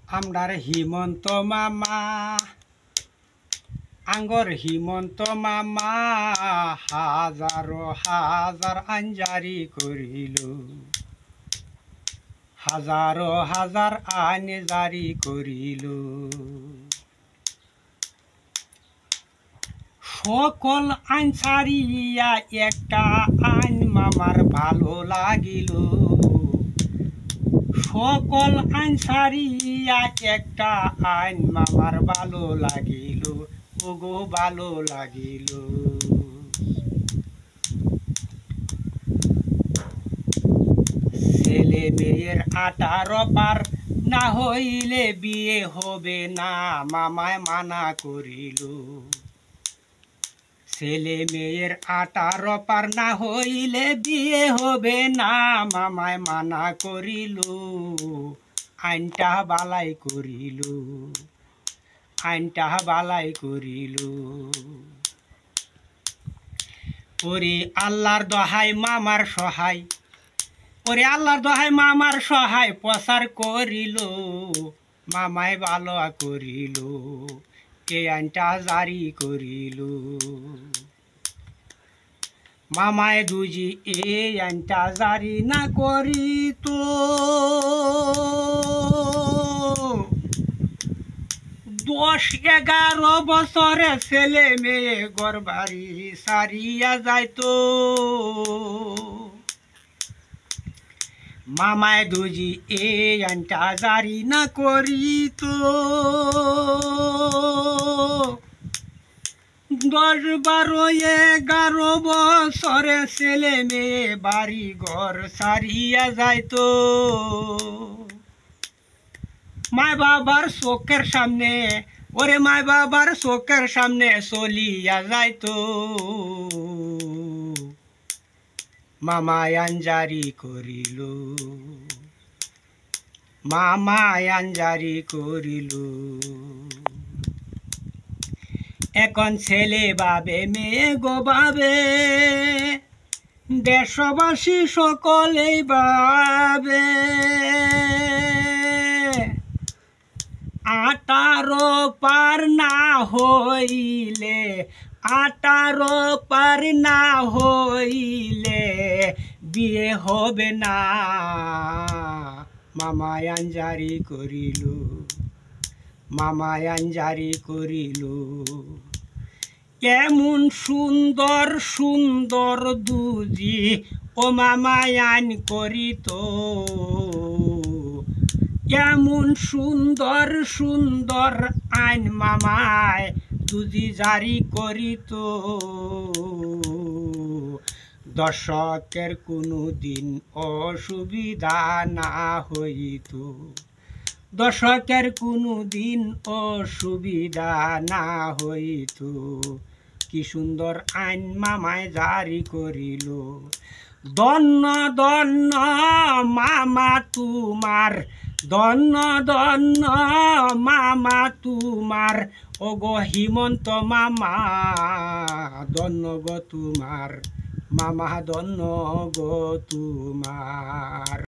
আমরার হিমন্ত মামা আঙ্গর হিমন্ত মামা হাজারো হাজার আঞ্জারি করিল, হাজারো হাজার আইন জারি করিল। সকল আইন ছাড়িয়া একটা আইন মামার ভালো লাগিল, সকল আইন ছাড়িয়া একটা আইন মামার ভালো লাগিল, ওগো ভালো লাগিল। ছেলে মেয়ের 18 পার না হইলে বিয়ে হবে না, মামায় মানা করিল। ছেলে মেয়ের 18 পার না হইলে বিয়ে হবে না, মামায় মানা করিল। আইনটা বালাই করিল, আইনটা বালাই করিল। ওরে আল্লাহর দহাই মামার সহায়, ওরে আল্লাহর দহাই মামার সহায় প্রচার করিল, মামায় ভালো করিল, এই আইনটা জারি করিল। মামায় দুজি এই আইনটা জারি না করিত, 10-11 বছরে ছেলে মেয়ে ঘর বাড়ি সারিয়া যাইত। মামায় দুজি এই আইনটা জারি না করিত, 10-12-11 বছরে ছেলে মেয়ে বাড়ি ঘর সারিয়া যাইত। মায় বাবার চোখের সামনে, ওরে মায় বাবার চোখের সামনে চলিয়া যাইত। মামায় আইন জারি করিল, মামায় আইন জারি করিল। এখন ছেলে বাবে মেয়ে গো বাবে, দেশবাসী সকলেই বাবে। 18 পার না হইলে, 18 পার না হইলে বিয়ে হবে না, মামায় আইন জারি করিল, মামায় আইন জারি করিল। কেমন সুন্দর সুন্দর দুজি ও মামায় আইন করিত, কেমন সুন্দর সুন্দর আইন মামায় দুজি জারি করিত। দর্শকের কোনো দিন অসুবিধা না হইত, দর্শকের কোনো দিন অসুবিধা না হইত। কি সুন্দর আইন মামায় জারি করিল। ধন্য ধন্য মামা তোমার, ধন্য ধন্য মামা তোমার, ওগো হিমন্ত মামা ধন্য গো তোমার, মামা ধন্য গো তোমার।